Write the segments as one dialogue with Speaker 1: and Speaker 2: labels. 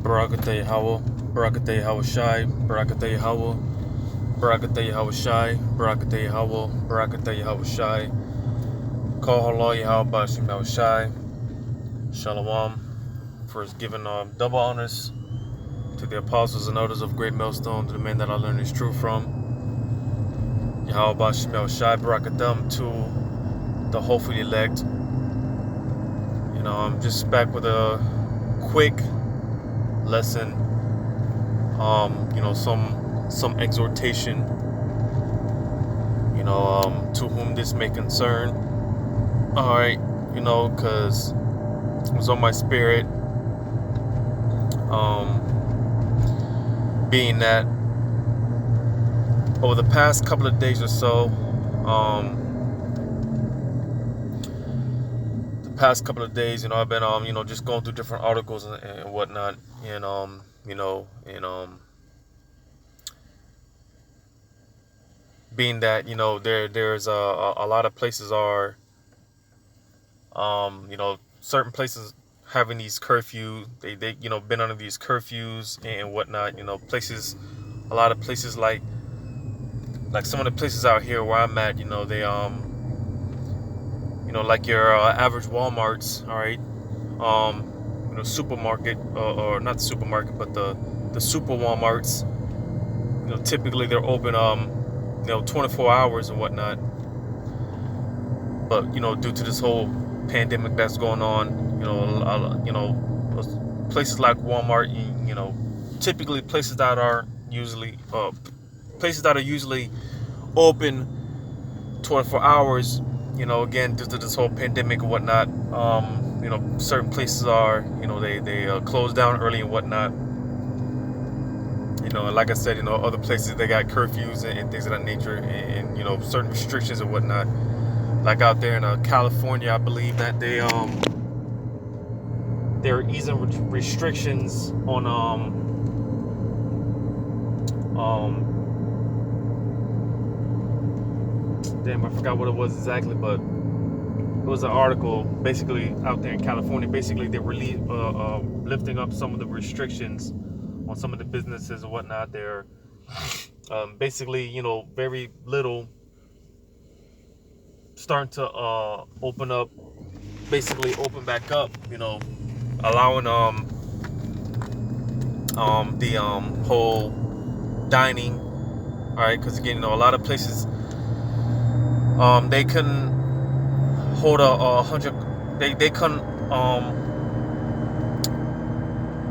Speaker 1: Barakatah Yahweh, Barakatah Yahweh Shai, Barakatah Yahweh, Barakatah Yahweh Shai, Barakatah Yahweh, Barakatah Yahweh Shai, Call Allah Yahweh Bashim Yahweh Shai, Shalom, for giving double honors to the apostles and elders of Great Millstone, to the men that I learned this truth from. Yahweh Bashim Yahweh Shai, Barakatam to the hopefully elect. I'm just back with a quick lesson. Some exhortation. To whom this may concern. All right, because it was on my spirit. Being that over the past couple of days or so, I've been just going through different articles and whatnot, and being that there's a lot of places are certain places having these curfews. They been under these curfews and whatnot. A lot of places like some of the places out here where I'm at, they like your average Walmarts, all right, supermarket, or not supermarket, but the super Walmarts, typically they're open 24 hours and whatnot. But due to this whole pandemic that's going on, places like Walmart, typically places that are usually open 24 hours, again, due to this whole pandemic and whatnot, certain places are, they close down early and whatnot. And like I said, other places they got curfews and things of that nature, and certain restrictions and whatnot. Like out there in California, I believe that they're easing restrictions on damn, I forgot what it was exactly, but it was an article basically out there in California. Basically, they were lifting up some of the restrictions on some of the businesses and whatnot. They're basically, very little starting to open back up, allowing the whole dining. All right, because again, a lot of places they couldn't hold a hundred. They couldn't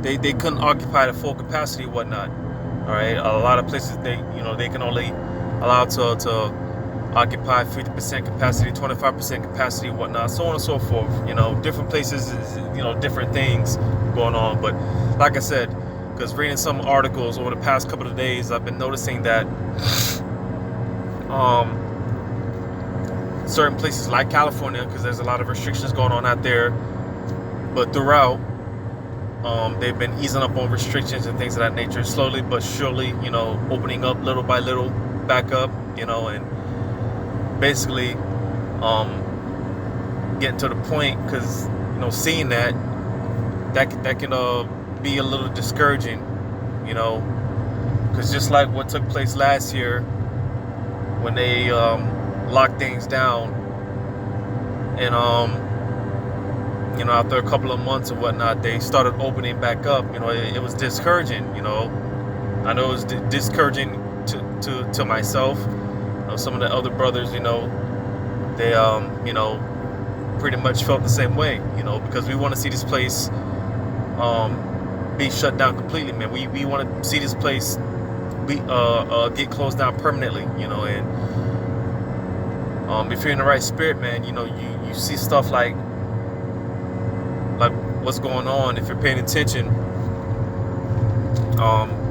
Speaker 1: they couldn't occupy the full capacity and whatnot. All right, a lot of places they can only allow to occupy 50% capacity, 25% capacity, and whatnot, so on and so forth. Different places, different things going on. But like I said, because reading some articles over the past couple of days, I've been noticing that certain places like California, because there's a lot of restrictions going on out there, but throughout, they've been easing up on restrictions and things of that nature, slowly but surely, opening up little by little, back up, and basically getting to the point, because seeing that can be a little discouraging, because just like what took place last year when they locked things down, and after a couple of months and whatnot, they started opening back up. It was discouraging. I know it was discouraging to myself. Some of the other brothers, they pretty much felt the same way, because we want to see this place be shut down completely, man. We want to see this place get closed down permanently, and if you're in the right spirit, man, you see stuff like what's going on. If you're paying attention,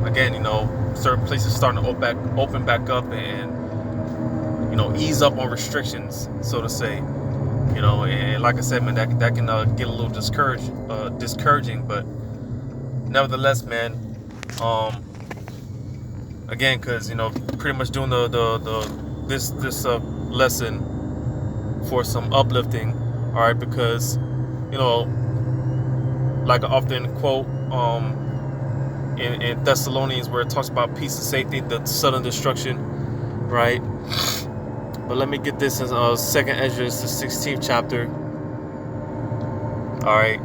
Speaker 1: again, certain places starting to open back up and ease up on restrictions, so to say. And like I said, man, that can get a little discouraging, but nevertheless, man, again, because pretty much doing this lesson for some uplifting, all right, because like I often quote, in Thessalonians where it talks about peace and safety, the sudden destruction, right? But let me get this in 2nd Ezra, the 16th chapter. All right.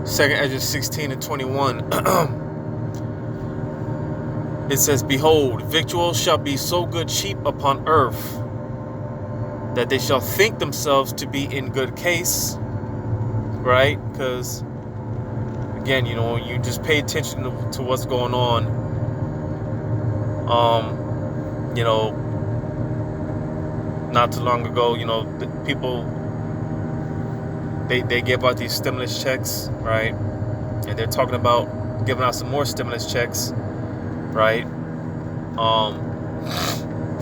Speaker 1: 2nd Ezra 16 and 21. It says, "Behold, victuals shall be so good cheap upon earth, that they shall think themselves to be in good case." Right? Because, again, you just pay attention to what's going on. Not too long ago, the people, they gave out these stimulus checks, right? And they're talking about giving out some more stimulus checks, right?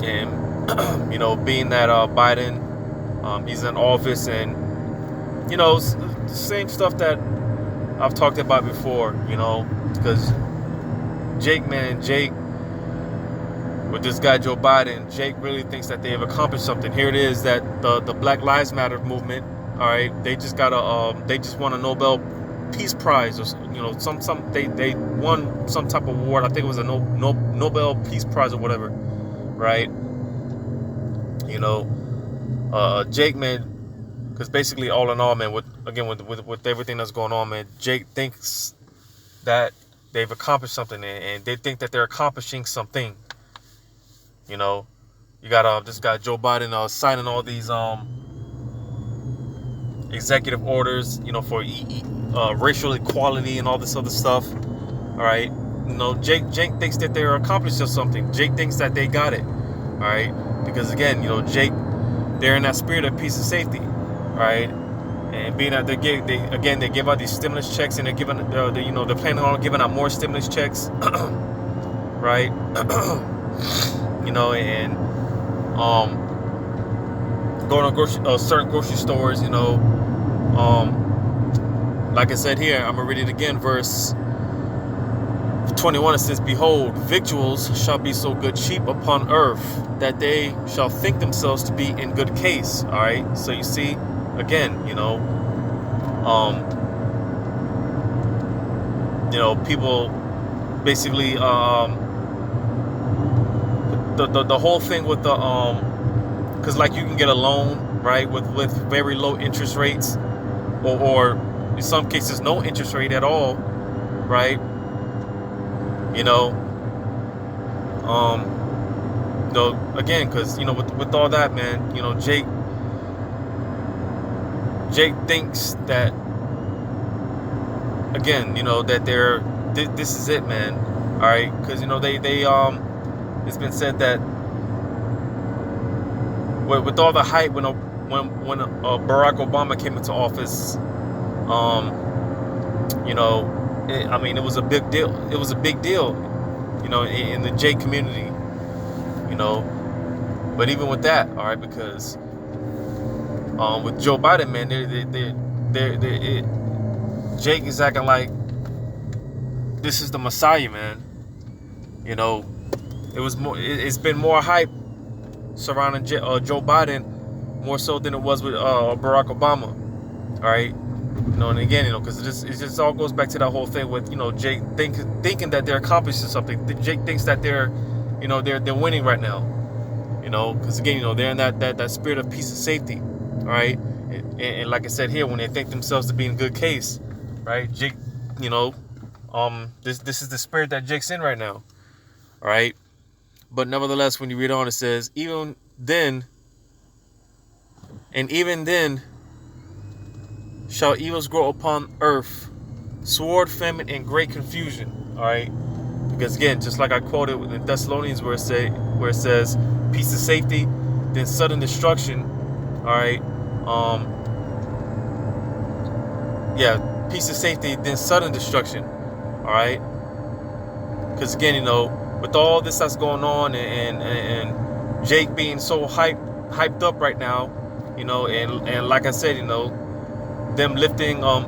Speaker 1: And being that Biden, he's in office, and the same stuff that I've talked about before, because Jake, with this guy Joe Biden, Jake really thinks that they have accomplished something. Here it is, that the Black Lives Matter movement, all right, they just won a Nobel Peace Prize, or they won some type of award. I think it was a Nobel Peace Prize or whatever, right? Jake, man, because basically, all in all, man, with everything that's going on, man, Jake thinks that they've accomplished something, and they think that they're accomplishing something. You got this guy Joe Biden signing all these executive orders, for racial equality and all this other stuff. All right, Jake thinks that they're accomplishing something. Jake thinks that they got it. All right, because again, Jake, they're in that spirit of peace and safety. Right, and being that they give out these stimulus checks, and they're giving they're planning on giving out more stimulus checks. Right. And going to certain grocery stores, like I said here, I'm gonna read it again, verse 21. It says, "Behold, victuals shall be so good cheap upon earth, that they shall think themselves to be in good case." All right, so you see, again, people basically the whole thing with the because like you can get a loan, right, with very low interest rates, or in some cases no interest rate at all, right? Again, because with all that, man, Jake thinks that, again, that this is it, man. All right, because they it's been said that with all the hype when Barack Obama came into office, it was a big deal. It was a big deal, in the Jake community, But even with that, all right, because with Joe Biden, man, Jake is acting like this is the Messiah, man. It's been more hype surrounding Joe Biden, more so than it was with Barack Obama. All right, and again, because it just all goes back to that whole thing with Jake thinking that they're accomplishing something. Jake thinks that they're winning right now. Because again, they're in that spirit of peace and safety. All right, and like I said here, when they think themselves to be in good case, right? Jake, this is the spirit that Jake's in right now. All right. But nevertheless, when you read on, it says, even then shall evils grow upon earth, sword, famine, and great confusion. All right, because again, just like I quoted in Thessalonians, where it says peace and safety, then sudden destruction. All right, peace and safety, then sudden destruction. All right, because again, with all this that's going on, and Jake being so hyped up right now, and like I said, them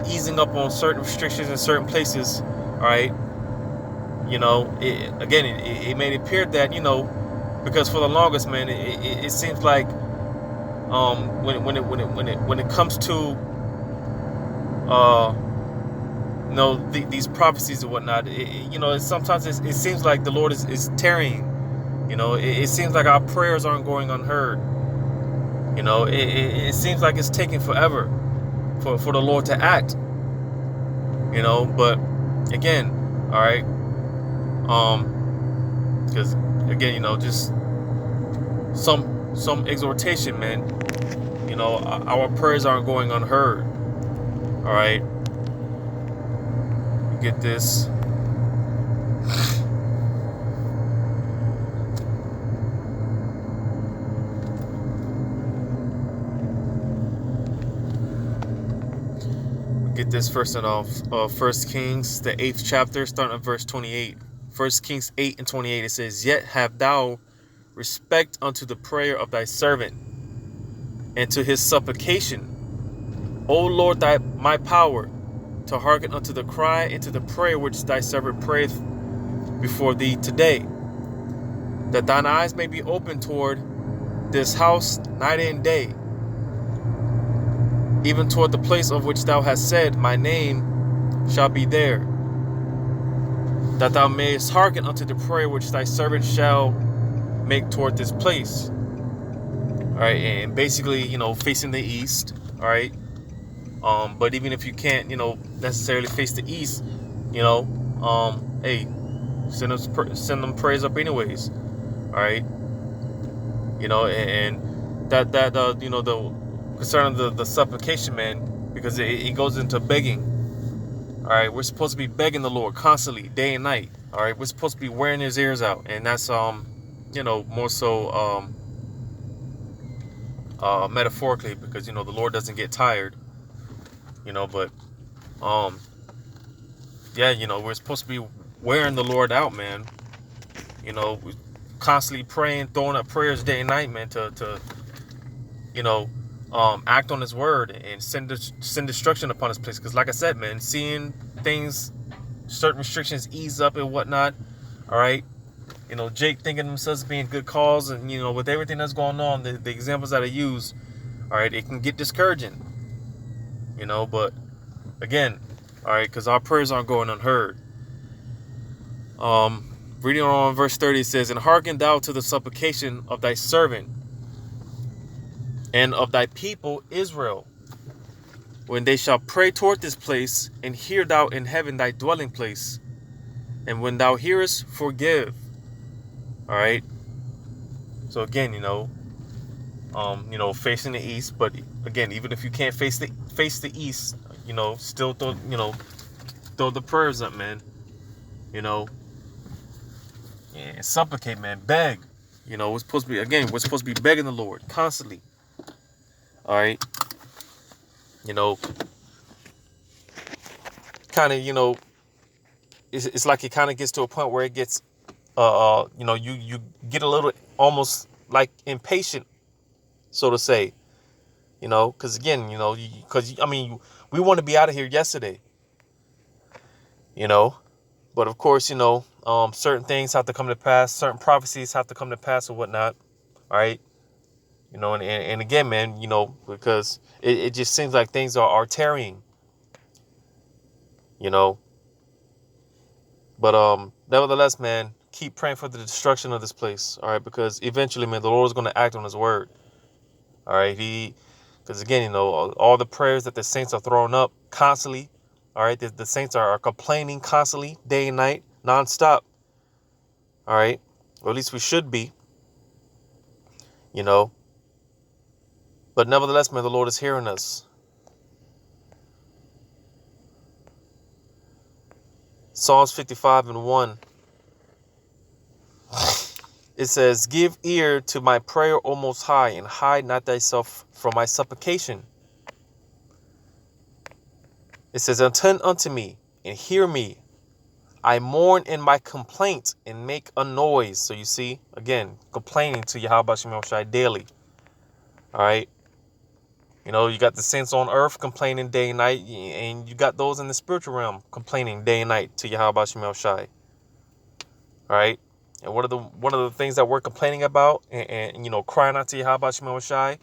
Speaker 1: easing up on certain restrictions in certain places, all right, it made it appear that, because for the longest, man, it seems like when it comes to these prophecies and whatnot. Sometimes it seems like the Lord is tarrying. It seems like our prayers aren't going unheard. It seems like it's taking forever for the Lord to act. But again, all right, because again, just some exhortation, man. Our prayers aren't going unheard. All right, get this. Get this first in 1 Kings, the 8th chapter, starting at verse 28. 1 Kings 8 and 28, it says, "Yet have thou respect unto the prayer of thy servant, and to his supplication, O Lord, my power, to hearken unto the cry and to the prayer which thy servant prayeth before thee today, that thine eyes may be open toward this house night and day, even toward the place of which thou hast said, my name shall be there, that thou mayest hearken unto the prayer which thy servant shall make toward this place." All right, and basically, facing the east. All right, but even if you can't, necessarily face the east, hey, send them prayers up anyways. All right, and that the concerning the supplication, man, because it goes into begging. All right, we're supposed to be begging the Lord constantly, day and night. All right, we're supposed to be wearing his ears out, and that's more so metaphorically, because the Lord doesn't get tired. But we're supposed to be wearing the Lord out, man. Constantly praying, throwing up prayers day and night, man, to act on his word and send destruction upon his place. Because like I said, man, seeing things, certain restrictions ease up and whatnot. All right, Jake thinking themselves being good cause, and with everything that's going on, the examples that I use, all right, it can get discouraging. But again, all right, because our prayers aren't going unheard. Reading on verse 30, it says, "And hearken thou to the supplication of thy servant and of thy people Israel, when they shall pray toward this place, and hear thou in heaven thy dwelling place. And when thou hearest, forgive." All right. So again, facing the east, but again, even if you can't face the east, still throw the prayers up, man. And supplicate, man, beg. We're supposed to be begging the Lord constantly. All right. Kind of, it's like it kind of gets to a point where it gets, you get a little almost like impatient, so to say, because again, we want to be out of here yesterday, but of course, certain things have to come to pass, certain prophecies have to come to pass or whatnot. All right. And again, man, because it just seems like things are tarrying, but nevertheless, man, keep praying for the destruction of this place. All right. Because eventually, man, the Lord is going to act on his word. All right. Because again, all the prayers that the saints are throwing up constantly. All right. The saints are complaining constantly, day and night, nonstop. All right. Or at least we should be, But nevertheless, man, the Lord is hearing us. Psalms 55 and 1. It says, "Give ear to my prayer, O Most High, and hide not thyself from my supplication." It says, "Attend unto me, and hear me. I mourn in my complaint, and make a noise." So you see, again, complaining to Yahweh Shem Shai daily. All right. You got the saints on earth complaining day and night, and you got those in the spiritual realm complaining day and night to Yahweh Shem Shai. All right. And one of the things that we're complaining about and crying out to Yahweh Shem Shai,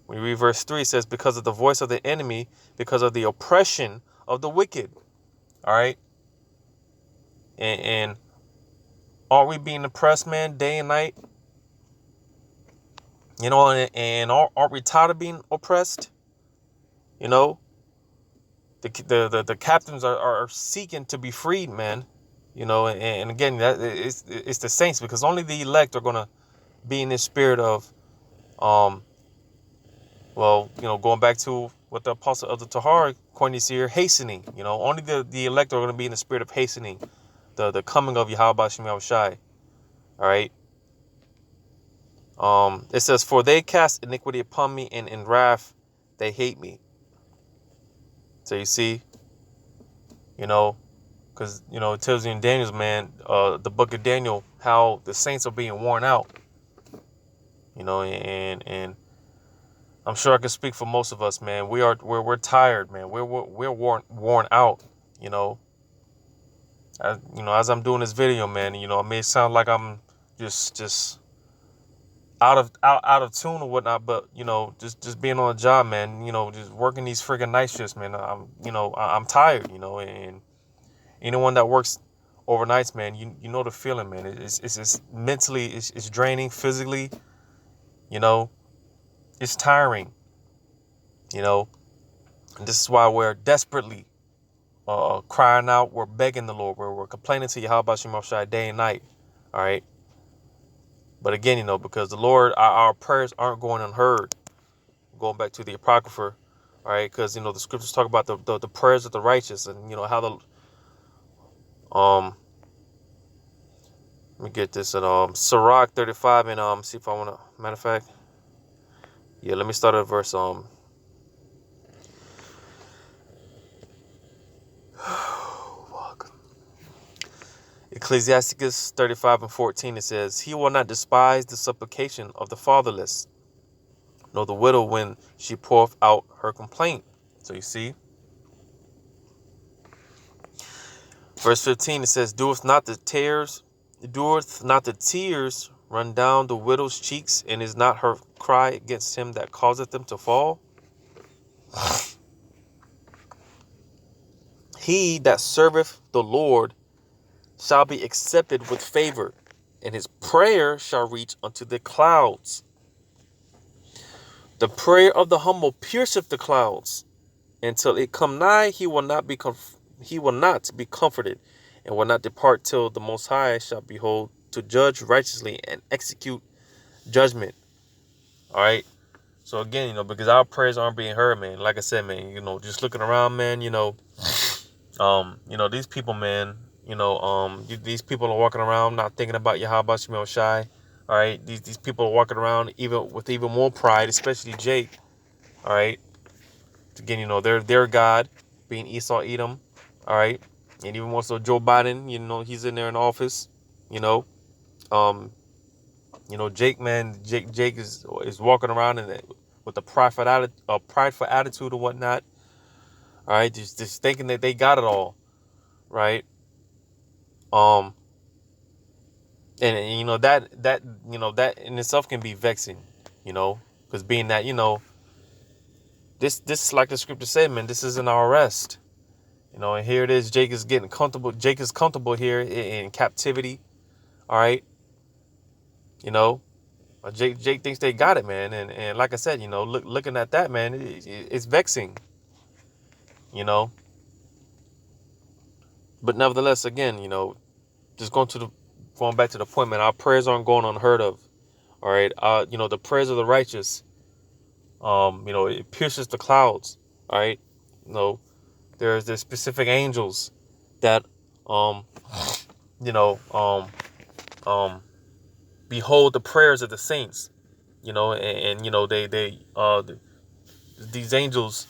Speaker 1: When you read verse 3, it says, because of the voice of the enemy, because of the oppression of the wicked. All right. And are we being oppressed, man, day and night? You know, and are we tired of being oppressed? You know, the captains are seeking to be freed, man. You know, and again, that it's the saints, because only the elect are gonna be in this spirit of, well, you know, going back to what the apostle of the Tahar coined this here, hastening. You know, only the elect are gonna be in the spirit of hastening the coming of Yahweh Shem Yahushai. All right. It says, for they cast iniquity upon me, and in wrath they hate me. So you see, you know, because, you know, it tells you in Daniel's, man, the book of Daniel, how the saints are being worn out. You know, and I'm sure I can speak for most of us, man. We're tired, man. We're worn out. You know, as I'm doing this video, man, you know, it may sound like I'm just out of tune or whatnot, but you know, just being on a job, man, you know, just working these friggin' night shifts, man. I'm tired, you know, and anyone that works overnights, man, you know the feeling, man. It's mentally, it's draining, physically, you know, it's tiring, you know. And this is why we're desperately crying out, we're begging the Lord, we're complaining to Yahweh Shem Shai day and night. All right. But again, you know, because the Lord, our prayers aren't going unheard. Going back to the Apocrypha, all right, because, you know, the scriptures talk about the prayers of the righteous, and, you know, how let me get this at Sirach 35, and see if I want to, matter of fact, yeah, let me start at verse Ecclesiasticus 35:14. It says, he will not despise the supplication of the fatherless, nor the widow when she poureth out her complaint. So you see, verse 15, it says, doeth not the tears run down the widow's cheeks, and is not her cry against him that causeth them to fall? He that serveth the Lord shall be accepted with favor, and his prayer shall reach unto the clouds. The prayer of the humble pierceth the clouds. Until it come nigh, he will not be comforted, and will not depart till the Most High shall behold to judge righteously and execute judgment. All right. So again, you know, because our prayers aren't being heard, man. Like I said, man, you know, just looking around, man, these people, man, these people are walking around not thinking about Yahweh Shem Shai. All right. These people are walking around even with even more pride, especially Jake. All right. Again, you know, their God being Esau Edom. All right. And even more so Joe Biden, you know, he's in there in office, you know. Jake, man, Jake is walking around with a prideful attitude and whatnot. All right. Just thinking that they got it all. Right. Um, and you know, that in itself can be vexing, you know, because being that, you know, this like the scripture said, man, this isn't our rest. You know, and here it is. Jake is getting comfortable. Jake is comfortable here in captivity. All right. You know, Jake thinks they got it, man. And like I said, you know, looking at that, man, it's vexing. You know, but nevertheless, again, you know, just going back to the point, man. Our prayers aren't going unheard of. All right. You know, the prayers of the righteous. You know, it pierces the clouds. All right. You know, there's specific angels that you know behold the prayers of the saints, you know, and you know these angels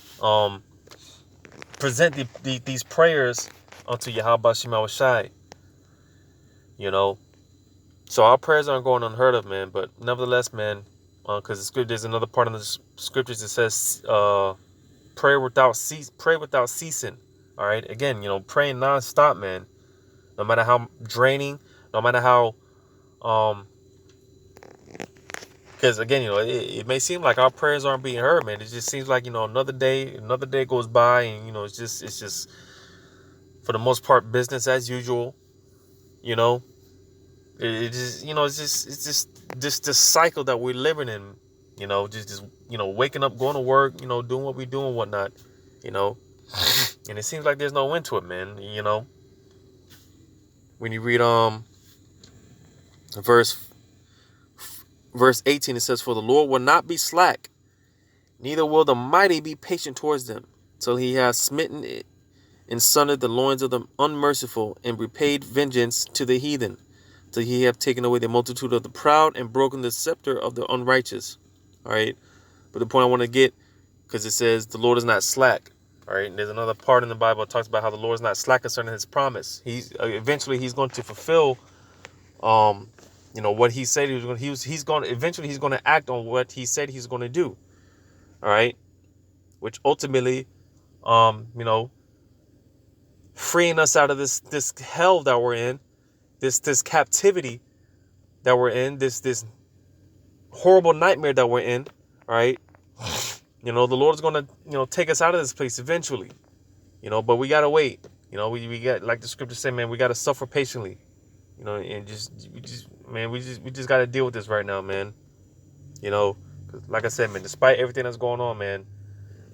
Speaker 1: present these prayers unto Yahweh Shema Shai, you know. So our prayers aren't going unheard of, man. But nevertheless, man, because the script, there's another part of the scriptures that says, pray without ceasing. All right. Again, you know, praying nonstop, man. No matter how draining, no matter how Because again, it may seem like our prayers aren't being heard, man. It just seems like, another day goes by, and it's just for the most part business as usual. You know, it just it's just this cycle that we're living in. Just waking up, going to work, doing what we do and whatnot. You know, and it seems like there's no end to it, man. When you read verse verse 18, it says, "For the Lord will not be slack, neither will the mighty be patient towards them, till he has smitten it and sundered the loins of the unmerciful, and repaid vengeance to the heathen, till he have taken away the multitude of the proud, and broken the scepter of the unrighteous." All right. But the point I want to get, because it says the Lord is not slack. All right. And there's another part in the Bible that talks about how the Lord is not slack concerning his promise. Eventually he's going to fulfill what he said he was going to. He's going to act on what he said he's going to do. All right. Which ultimately freeing us out of this hell that we're in, this captivity that we're in, this horrible nightmare that we're in. All right. The Lord is going to take us out of this place eventually. But we got to wait. We got, like the scripture said, man, we got to suffer patiently. And we just got to deal with this right now, man. 'Cause like I said, man, despite everything that's going on, man,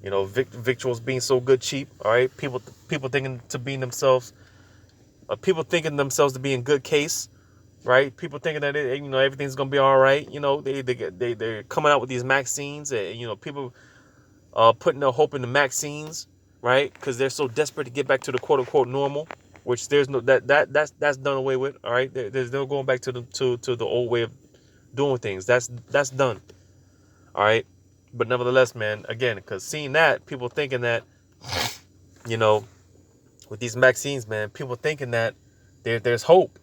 Speaker 1: victuals being so good cheap. All right, people thinking to be themselves, people thinking themselves to be in good case, right? People thinking that everything's gonna be all right. They're coming out with these vaccines. People putting their hope in the vaccines, right? Because they're so desperate to get back to the quote unquote normal, which there's no that's done away with. All right, there's no going back to the old way of doing things. That's done. All right. But nevertheless, man, again, because seeing that, people thinking that, with these vaccines, man, people thinking that there's hope,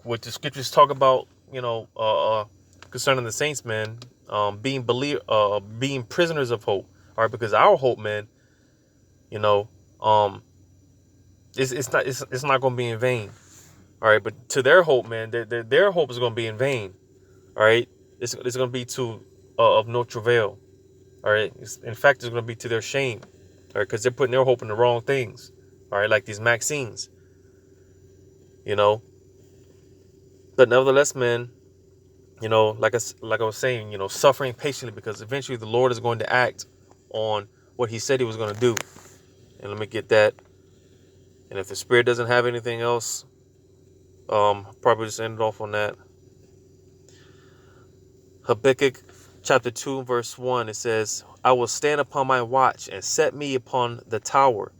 Speaker 1: what the scriptures talk about, concerning the saints, man, being prisoners of hope. All right, because our hope, man, it's not going to be in vain. All right, but to their hope, man, their hope is going to be in vain. All right, it's going to be of no travail. All right, in fact, it's going to be to their shame. All right, because they're putting their hope in the wrong things. All right, like these vaccines. But nevertheless, man, like I was saying, suffering patiently, because eventually the Lord is going to act on what he said he was going to do. And let me get that. And if the Spirit doesn't have anything else, probably just end it off on that. Habakkuk chapter 2, verse 1, it says, "I will stand upon my watch and set me upon the tower,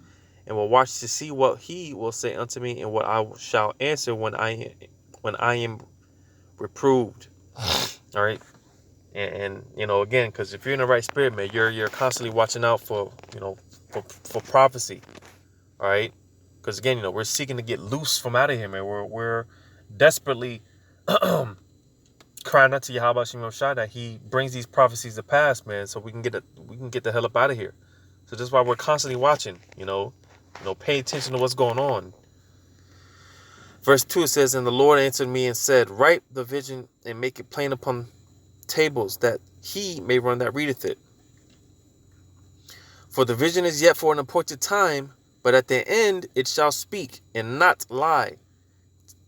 Speaker 1: and will watch to see what he will say unto me, and what I shall answer when I am reproved." All right. And again, because if you're in the right spirit, man, you're constantly watching out for prophecy. All right. Because again, we're seeking to get loose from out of here, man. We're desperately crying out to Yahweh Shem Shai that he brings these prophecies to pass, man, so we can get the hell up out of here. So that's why we're constantly watching, pay attention to what's going on. Verse 2 says, "And the Lord answered me and said, Write the vision and make it plain upon tables, that he may run that readeth it. For the vision is yet for an appointed time, but at the end it shall speak and not lie.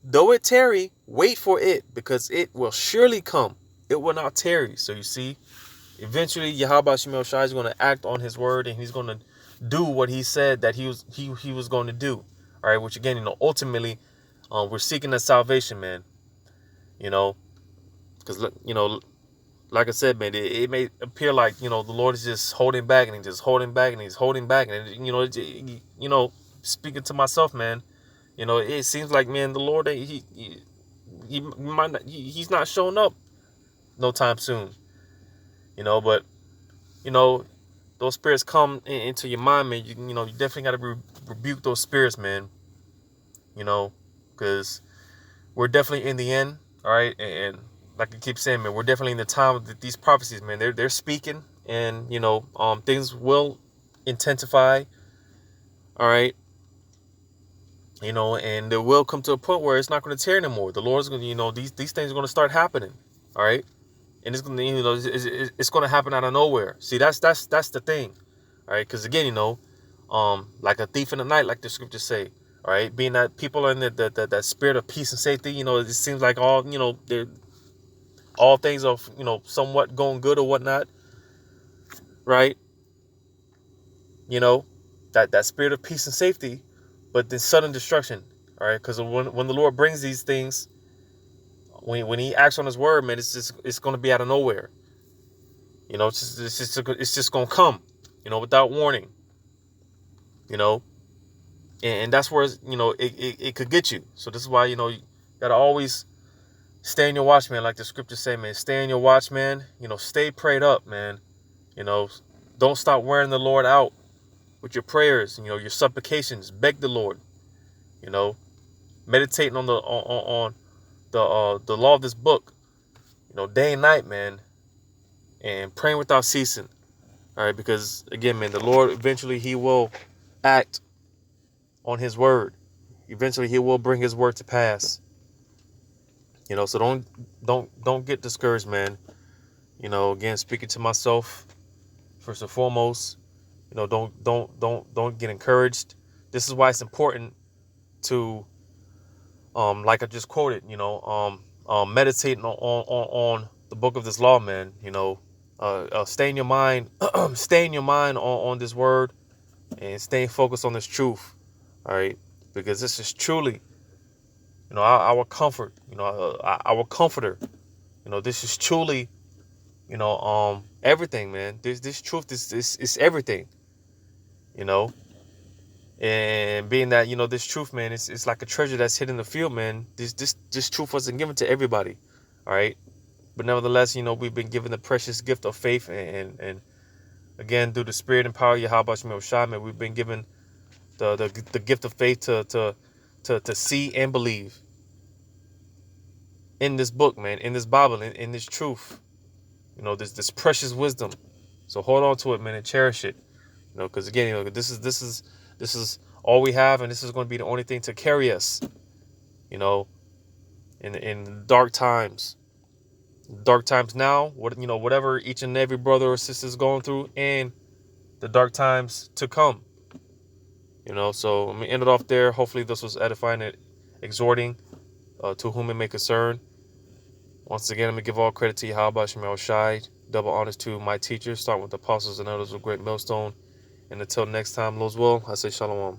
Speaker 1: Though it tarry, wait for it, because it will surely come. It will not tarry." So you see, eventually Yahweh Shem Shai is going to act on his word, and he's going to do what he said that he was going to do. All right, which again, ultimately, we're seeking that salvation, man. Because like I said, man, it may appear like the Lord is just holding back, and he's just holding back, and he's holding back, and speaking to myself, man. It seems like, man, the Lord, he might not, he's not showing up no time soon. But those spirits come into your mind, man. You definitely got to rebuke those spirits, man. Because we're definitely in the end, all right. And like I keep saying, man, we're definitely in the time of these prophecies, man. They're speaking, and things will intensify, all right. and there will come to a point where it's not going to tear anymore. The Lord's going to, these things are going to start happening. All right. And it's going to, it's going to happen out of nowhere. See, that's the thing. All right. Because again, like a thief in the night, like the scriptures say. All right. Being that people are in that spirit of peace and safety, it seems like all things are, somewhat going good or whatnot. Right. That spirit of peace and safety, but then sudden destruction. All right. Because when the Lord brings these things, when he acts on his word, man, it's going to be out of nowhere. It's just going to come, without warning, and that's where, it could get you. So this is why, you got to always stay in your watch, man. Like the scriptures say, man, stay in your watch, man. Stay prayed up, man. Don't stop wearing the Lord out with your prayers, your supplications. Beg the Lord, meditating on the law of this book, day and night, man, and praying without ceasing. All right, because again, man, the Lord eventually he will act on his word. Eventually he will bring his word to pass. So don't get discouraged, man. Again, speaking to myself first and foremost, don't get encouraged. This is why it's important to like I just quoted, meditating on the book of this law, man. Stay in your mind, stay in your mind on this word, and stay focused on this truth. All right, because this is truly, our comfort. Our comforter. This is truly, everything, man. This truth is everything. And being that, this truth, man, it's like a treasure that's hidden in the field, man. This truth wasn't given to everybody. All right. But nevertheless, we've been given the precious gift of faith, and again, through the spirit and power of Yahweh Shemel Shai, man, we've been given the gift of faith to see and believe in this book, man, in this Bible, in this truth, this precious wisdom. So hold on to it, man, and cherish it, because again, this is all we have, and this is going to be the only thing to carry us, in dark times. Dark times now, whatever each and every brother or sister is going through, and the dark times to come. So let me end it off there. Hopefully this was edifying and exhorting to whom it may concern. Once again, I'm going to give all credit to Yahweh Shemel Shai. Double honors to my teachers, starting with the apostles and elders of Great Millstone. And until next time, Lord's will, I say shalom.